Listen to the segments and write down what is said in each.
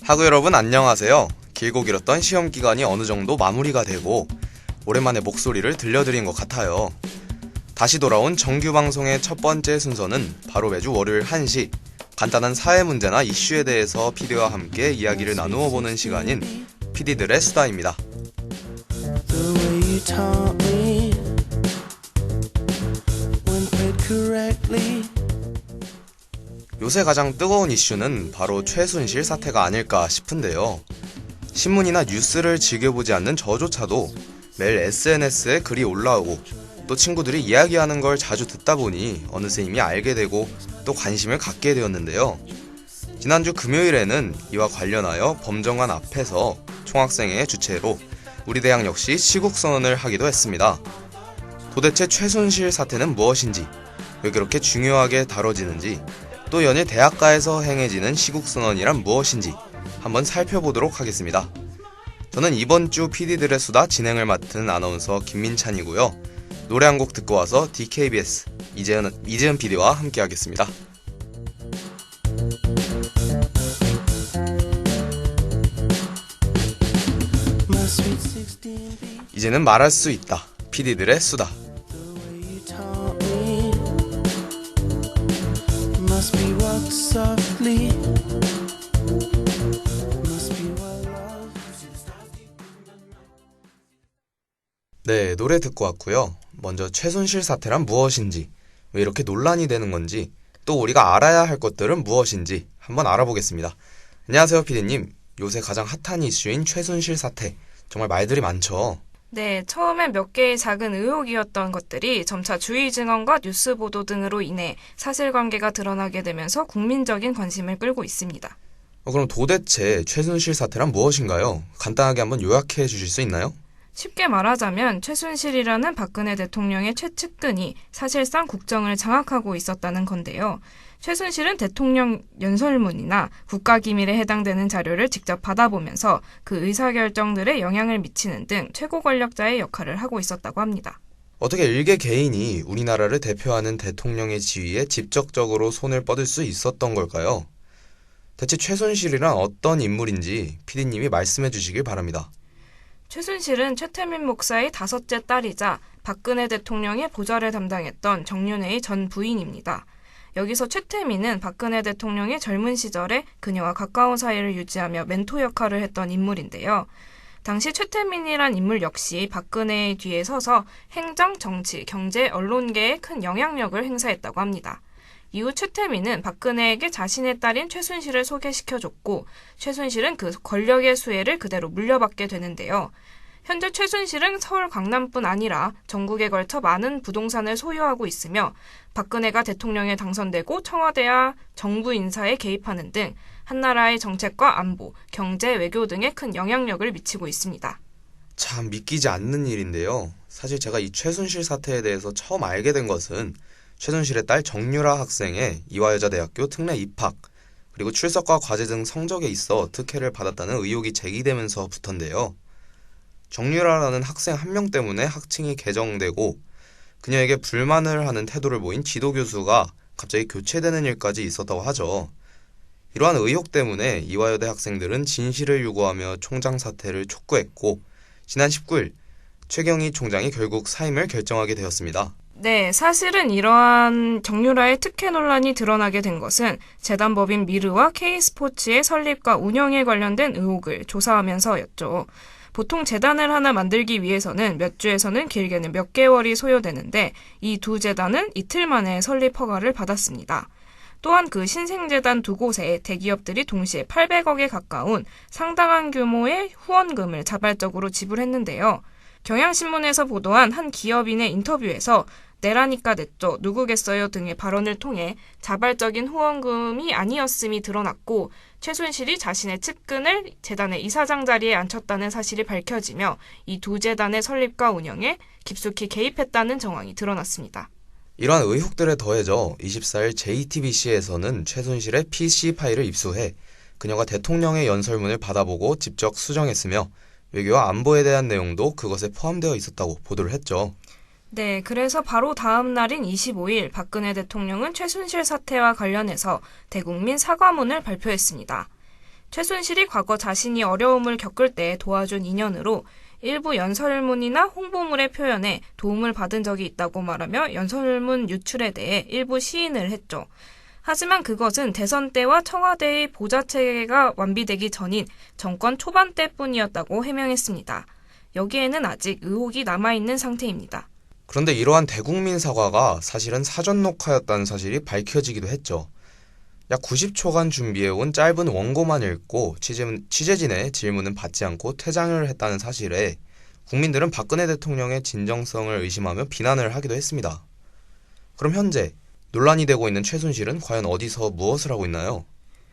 학우 여러분 안녕하세요. 길고 길었던 시험 기간이 어느 정도 마무리가 되고 오랜만에 목소리를 들려드린 것 같아요. 다시 돌아온 정규 방송의 첫 번째 순서는 바로 매주 월요일 1시 간단한 사회 문제나 이슈에 대해서 PD와 함께 이야기를 나누어 보는 시간인 PD들의 수다입니다. 요새 가장 뜨거운 이슈는 바로 최순실 사태가 아닐까 싶은데요. 신문이나 뉴스를 즐겨보지 않는 저조차도 매일 SNS에 글이 올라오고 또 친구들이 이야기하는 걸 자주 듣다 보니 어느새 이미 알게 되고 또 관심을 갖게 되었는데요. 지난주 금요일에는 이와 관련하여 범정관 앞에서 총학생회 주최로 우리 대학 역시 시국선언을 하기도 했습니다. 도대체 최순실 사태는 무엇인지, 왜 그렇게 중요하게 다뤄지는지, 또 연일 대학가에서 행해지는 시국선언이란 무엇인지 한번 살펴보도록 하겠습니다. 저는 이번 주 PD들의 수다 진행을 맡은 아나운서 김민찬이고요. 노래 한 곡 듣고 와서 DKBS 이재은 PD와 함께 하겠습니다. 이제는 말할 수 있다. PD들의 수다. 네, 노래 듣고 왔고요. 먼저 최순실 사태란 무엇인지, 왜 이렇게 논란이 되는 건지, 또 우리가 알아야 할 것들은 무엇인지 한번 알아보겠습니다. 안녕하세요, PD님. 요새 가장 핫한 이슈인 최순실 사태, 정말 말들이 많죠. 네, 처음엔 몇 개의 작은 의혹이었던 것들이 점차 주의 증언과 뉴스 보도 등으로 인해 사실관계가 드러나게 되면서 국민적인 관심을 끌고 있습니다. 그럼 도대체 최순실 사태란 무엇인가요? 간단하게 한번 요약해 주실 수 있나요? 쉽게 말하자면 최순실이라는 박근혜 대통령의 최측근이 사실상 국정을 장악하고 있었다는 건데요. 최순실은 대통령 연설문이나 국가기밀에 해당되는 자료를 직접 받아보면서 그 의사결정들에 영향을 미치는 등 최고 권력자의 역할을 하고 있었다고 합니다. 어떻게 일개 개인이 우리나라를 대표하는 대통령의 지위에 직접적으로 손을 뻗을 수 있었던 걸까요? 대체 최순실이란 어떤 인물인지 PD님이 말씀해 주시길 바랍니다. 최순실은 최태민 목사의 5째 딸이자 박근혜 대통령의 보좌를 담당했던 정윤회의 전 부인입니다. 여기서 최태민은 박근혜 대통령의 젊은 시절에 그녀와 가까운 사이를 유지하며 멘토 역할을 했던 인물인데요. 당시 최태민이란 인물 역시 박근혜의 뒤에 서서 행정, 정치, 경제, 언론계에 큰 영향력을 행사했다고 합니다. 이후 최태민은 박근혜에게 자신의 딸인 최순실을 소개시켜줬고 최순실은 그 권력의 수혜를 그대로 물려받게 되는데요. 현재 최순실은 서울 강남뿐 아니라 전국에 걸쳐 많은 부동산을 소유하고 있으며 박근혜가 대통령에 당선되고 청와대와 정부 인사에 개입하는 등 한나라의 정책과 안보, 경제, 외교 등에 큰 영향력을 미치고 있습니다. 참 믿기지 않는 일인데요. 사실 제가 이 최순실 사태에 대해서 처음 알게 된 것은 최순실의 딸 정유라 학생의 이화여자대학교 특례 입학, 그리고 출석과 과제 등 성적에 있어 특혜를 받았다는 의혹이 제기되면서부터인데요. 정유라라는 학생 한 명 때문에 학칭이 개정되고 그녀에게 불만을 하는 태도를 보인 지도교수가 갑자기 교체되는 일까지 있었다고 하죠. 이러한 의혹 때문에 이화여대 학생들은 진실을 요구하며 총장 사퇴를 촉구했고 지난 19일 최경희 총장이 결국 사임을 결정하게 되었습니다. 네, 사실은 이러한 정유라의 특혜 논란이 드러나게 된 것은 재단법인 미르와 K스포츠의 설립과 운영에 관련된 의혹을 조사하면서였죠. 보통 재단을 하나 만들기 위해서는 몇 주에서는 길게는 몇 개월이 소요되는데 이 두 재단은 이틀 만에 설립 허가를 받았습니다. 또한 그 신생재단 두 곳에 대기업들이 동시에 800억에 가까운 상당한 규모의 후원금을 자발적으로 지불했는데요. 경향신문에서 보도한 한 기업인의 인터뷰에서 내라니까 냈죠, 누구겠어요 등의 발언을 통해 자발적인 후원금이 아니었음이 드러났고 최순실이 자신의 측근을 재단의 이사장 자리에 앉혔다는 사실이 밝혀지며 이 두 재단의 설립과 운영에 깊숙이 개입했다는 정황이 드러났습니다. 이러한 의혹들에 더해져 24일 JTBC에서는 최순실의 PC 파일을 입수해 그녀가 대통령의 연설문을 받아보고 직접 수정했으며 외교와 안보에 대한 내용도 그것에 포함되어 있었다고 보도를 했죠. 네, 그래서 바로 다음 날인 25일 박근혜 대통령은 최순실 사태와 관련해서 대국민 사과문을 발표했습니다. 최순실이 과거 자신이 어려움을 겪을 때 도와준 인연으로 일부 연설문이나 홍보물의 표현에 도움을 받은 적이 있다고 말하며 연설문 유출에 대해 일부 시인을 했죠. 하지만 그것은 대선 때와 청와대의 보좌체계가 완비되기 전인 정권 초반 때뿐이었다고 해명했습니다. 여기에는 아직 의혹이 남아있는 상태입니다. 그런데 이러한 대국민 사과가 사실은 사전 녹화였다는 사실이 밝혀지기도 했죠. 약 90초간 준비해온 짧은 원고만 읽고 취재진의 질문은 받지 않고 퇴장을 했다는 사실에 국민들은 박근혜 대통령의 진정성을 의심하며 비난을 하기도 했습니다. 그럼 현재 논란이 되고 있는 최순실은 과연 어디서 무엇을 하고 있나요?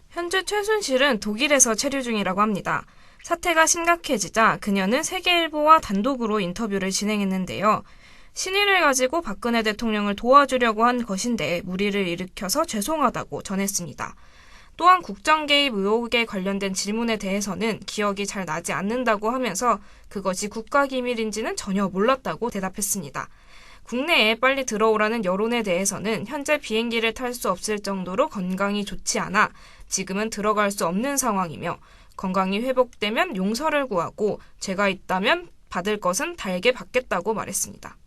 현재 최순실은 독일에서 체류 중이라고 합니다. 사태가 심각해지자 그녀는 세계일보와 단독으로 인터뷰를 진행했는데요. 신의를 가지고 박근혜 대통령을 도와주려고 한 것인데 무리를 일으켜서 죄송하다고 전했습니다. 또한 국정 개입 의혹에 관련된 질문에 대해서는 기억이 잘 나지 않는다고 하면서 그것이 국가기밀인지는 전혀 몰랐다고 대답했습니다. 국내에 빨리 들어오라는 여론에 대해서는 현재 비행기를 탈 수 없을 정도로 건강이 좋지 않아 지금은 들어갈 수 없는 상황이며 건강이 회복되면 용서를 구하고 죄가 있다면 받을 것은 달게 받겠다고 말했습니다.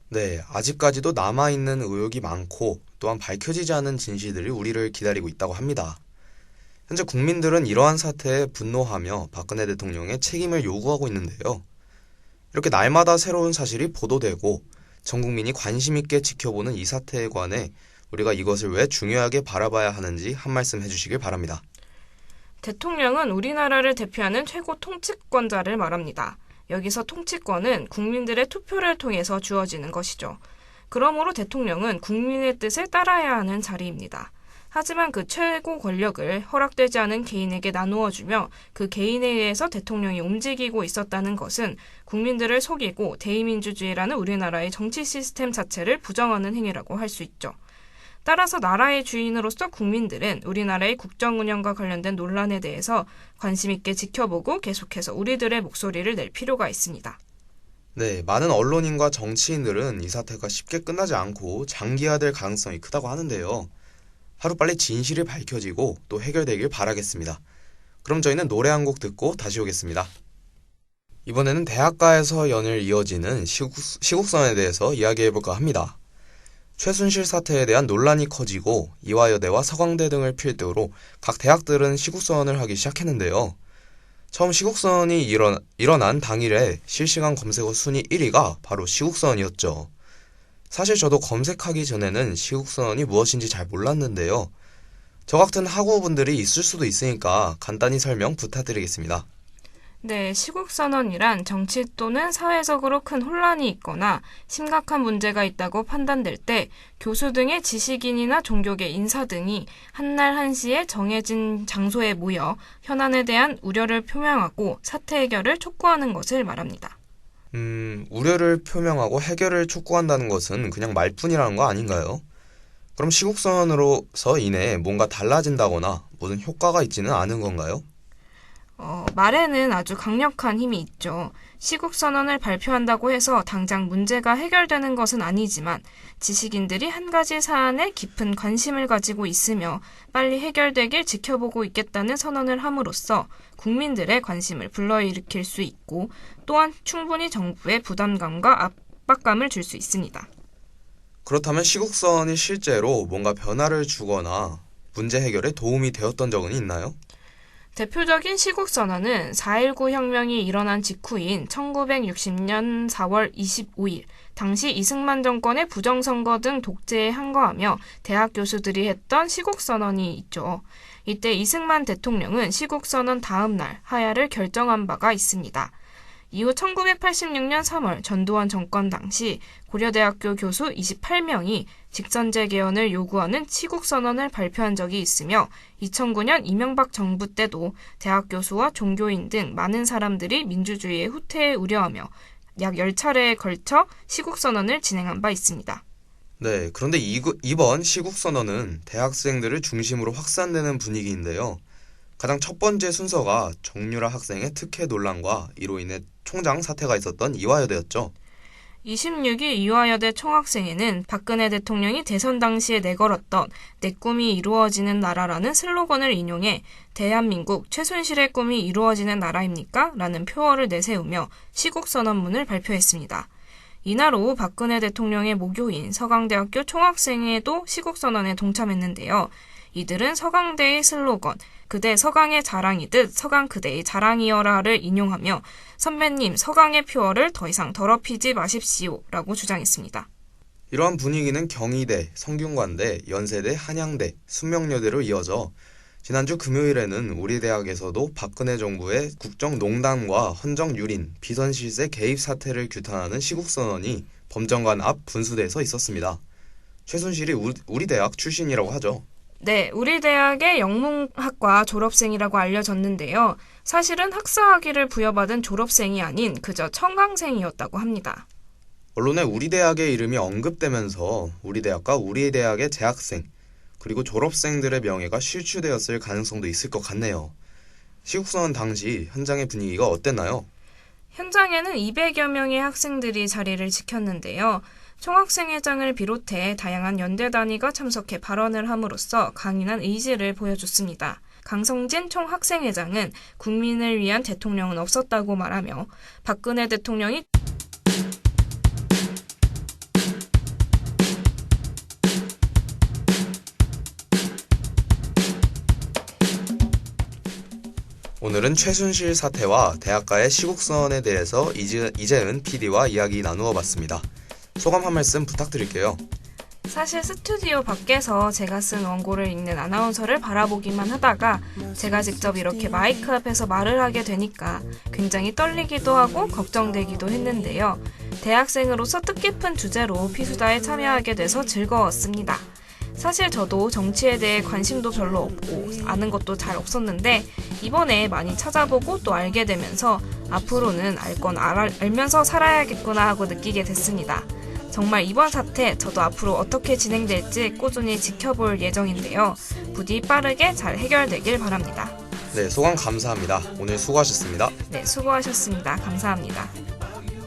네, 아직까지도 남아있는 의혹이 많고 또한 밝혀지지 않은 진실들이 우리를 기다리고 있다고 합니다. 현재 국민들은 이러한 사태에 분노하며 박근혜 대통령의 책임을 요구하고 있는데요. 이렇게 날마다 새로운 사실이 보도되고 전 국민이 관심 있게 지켜보는 이 사태에 관해 우리가 이것을 왜 중요하게 바라봐야 하는지 한 말씀 해주시길 바랍니다. 대통령은 우리나라를 대표하는 최고 통치권자를 말합니다. 여기서 통치권은 국민들의 투표를 통해서 주어지는 것이죠. 그러므로 대통령은 국민의 뜻을 따라야 하는 자리입니다. 하지만 그 최고 권력을 허락되지 않은 개인에게 나누어주며 그 개인에 의해서 대통령이 움직이고 있었다는 것은 국민들을 속이고 대의민주주의라는 우리나라의 정치 시스템 자체를 부정하는 행위라고 할 수 있죠. 따라서 나라의 주인으로서 국민들은 우리나라의 국정 운영과 관련된 논란에 대해서 관심 있게 지켜보고 계속해서 우리들의 목소리를 낼 필요가 있습니다. 네, 많은 언론인과 정치인들은 이 사태가 쉽게 끝나지 않고 장기화될 가능성이 크다고 하는데요. 하루빨리 진실이 밝혀지고 또 해결되길 바라겠습니다. 그럼 저희는 노래 한 곡 듣고 다시 오겠습니다. 이번에는 대학가에서 연일 이어지는 시국선에 대해서 이야기해볼까 합니다. 최순실 사태에 대한 논란이 커지고 이화여대와 서강대 등을 필두로 각 대학들은 시국선언을 하기 시작했는데요. 처음 시국선언이 일어난 당일에 실시간 검색어 순위 1위가 바로 시국선언이었죠. 사실 저도 검색하기 전에는 시국선언이 무엇인지 잘 몰랐는데요. 저 같은 학우분들이 있을 수도 있으니까 간단히 설명 부탁드리겠습니다. 네, 시국선언이란 정치 또는 사회적으로 큰 혼란이 있거나 심각한 문제가 있다고 판단될 때 교수 등의 지식인이나 종교계 인사 등이 한날 한시에 정해진 장소에 모여 현안에 대한 우려를 표명하고 사태 해결을 촉구하는 것을 말합니다. 우려를 표명하고 해결을 촉구한다는 것은 그냥 말뿐이라는 거 아닌가요? 그럼 시국선언으로서 인해 뭔가 달라진다거나 무슨 효과가 있지는 않은 건가요? 말에는 아주 강력한 힘이 있죠. 시국선언을 발표한다고 해서 당장 문제가 해결되는 것은 아니지만 지식인들이 한 가지 사안에 깊은 관심을 가지고 있으며 빨리 해결되길 지켜보고 있겠다는 선언을 함으로써 국민들의 관심을 불러일으킬 수 있고 또한 충분히 정부에 부담감과 압박감을 줄 수 있습니다. 그렇다면 시국선언이 실제로 뭔가 변화를 주거나 문제 해결에 도움이 되었던 적은 있나요? 대표적인 시국선언은 4.19 혁명이 일어난 직후인 1960년 4월 25일 당시 이승만 정권의 부정선거 등 독재에 항거하며 대학 교수들이 했던 시국선언이 있죠. 이때 이승만 대통령은 시국선언 다음 날 하야를 결정한 바가 있습니다. 이후 1986년 3월 전두환 정권 당시 고려대학교 교수 28명이 직선제 개헌을 요구하는 시국선언을 발표한 적이 있으며 2009년 이명박 정부 때도 대학 교수와 종교인 등 많은 사람들이 민주주의의 후퇴에 우려하며 약 10차례에 걸쳐 시국선언을 진행한 바 있습니다. 네, 그런데 이번 시국선언은 대학생들을 중심으로 확산되는 분위기인데요. 가장 첫 번째 순서가 정유라 학생의 특혜 논란과 이로 인해 총장 사퇴가 있었던 이화여대였죠. 26일 이화여대 총학생회는 박근혜 대통령이 대선 당시에 내걸었던 내 꿈이 이루어지는 나라라는 슬로건을 인용해 대한민국 최순실의 꿈이 이루어지는 나라입니까? 라는 표어를 내세우며 시국선언문을 발표했습니다. 이날 오후 박근혜 대통령의 모교인 서강대학교 총학생회도 시국선언에 동참했는데요. 이들은 서강대의 슬로건 그대 서강의 자랑이듯 서강 그대의 자랑이여라를 인용하며 선배님 서강의 표어를 더 이상 더럽히지 마십시오 라고 주장했습니다. 이러한 분위기는 경희대, 성균관대, 연세대, 한양대, 숙명여대로 이어져 지난주 금요일에는 우리 대학에서도 박근혜 정부의 국정농단과 헌정유린, 비선실세 개입 사태를 규탄하는 시국선언이 범정관 앞 분수대에서 있었습니다. 최순실이 우리 대학 출신이라고 하죠. 네, 우리 대학의 영문학과 졸업생이라고 알려졌는데요. 사실은 학사학위를 부여받은 졸업생이 아닌 그저 청강생이었다고 합니다. 언론에 우리 대학의 이름이 언급되면서 우리 대학과 우리 대학의 재학생, 그리고 졸업생들의 명예가 실추되었을 가능성도 있을 것 같네요. 시국선언 당시 현장의 분위기가 어땠나요? 현장에는 200여 명의 학생들이 자리를 지켰는데요. 총학생회장을 비롯해 다양한 연대 단위가 참석해 발언을 함으로써 강인한 의지를 보여줬습니다. 강성진 총학생회장은 국민을 위한 대통령은 없었다고 말하며 박근혜 대통령이 오늘은 최순실 사태와 대학가의 시국선언에 대해서 이재은 PD와 이야기 나누어 봤습니다. 소감 한 말씀 부탁드릴게요. 사실 스튜디오 밖에서 제가 쓴 원고를 읽는 아나운서를 바라보기만 하다가 제가 직접 이렇게 마이크 앞에서 말을 하게 되니까 굉장히 떨리기도 하고 걱정되기도 했는데요. 대학생으로서 뜻깊은 주제로 피수다에 참여하게 돼서 즐거웠습니다. 사실 저도 정치에 대해 관심도 별로 없고 아는 것도 잘 없었는데 이번에 많이 찾아보고 또 알게 되면서 앞으로는 알 건 알면서 살아야겠구나 하고 느끼게 됐습니다. 정말 이번 사태 저도 앞으로 어떻게 진행될지 꾸준히 지켜볼 예정인데요. 부디 빠르게 잘 해결되길 바랍니다. 네, 소감 감사합니다. 오늘 수고하셨습니다. 네, 수고하셨습니다. 감사합니다.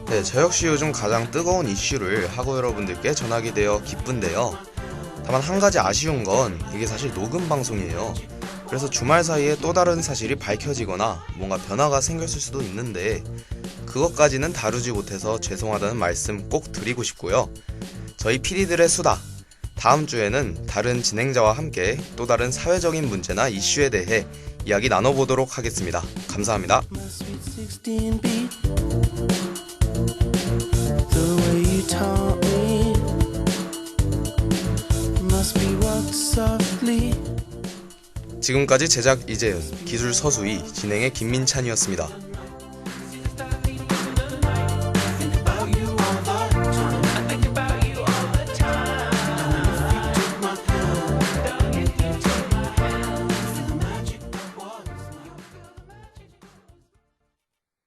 네, 저 역시 요즘 가장 뜨거운 이슈를 학우 여러분들께 전하게 되어 기쁜데요. 다만 한 가지 아쉬운 건 이게 사실 녹음 방송이에요. 그래서 주말 사이에 또 다른 사실이 밝혀지거나 뭔가 변화가 생겼을 수도 있는데 그것까지는 다루지 못해서 죄송하다는 말씀 꼭 드리고 싶고요. 저희 PD들의 수다, 다음 주에는 다른 진행자와 함께 또 다른 사회적인 문제나 이슈에 대해 이야기 나눠보도록 하겠습니다. 감사합니다. 지금까지 제작 이재은, 기술 서수희, 진행의 김민찬이었습니다.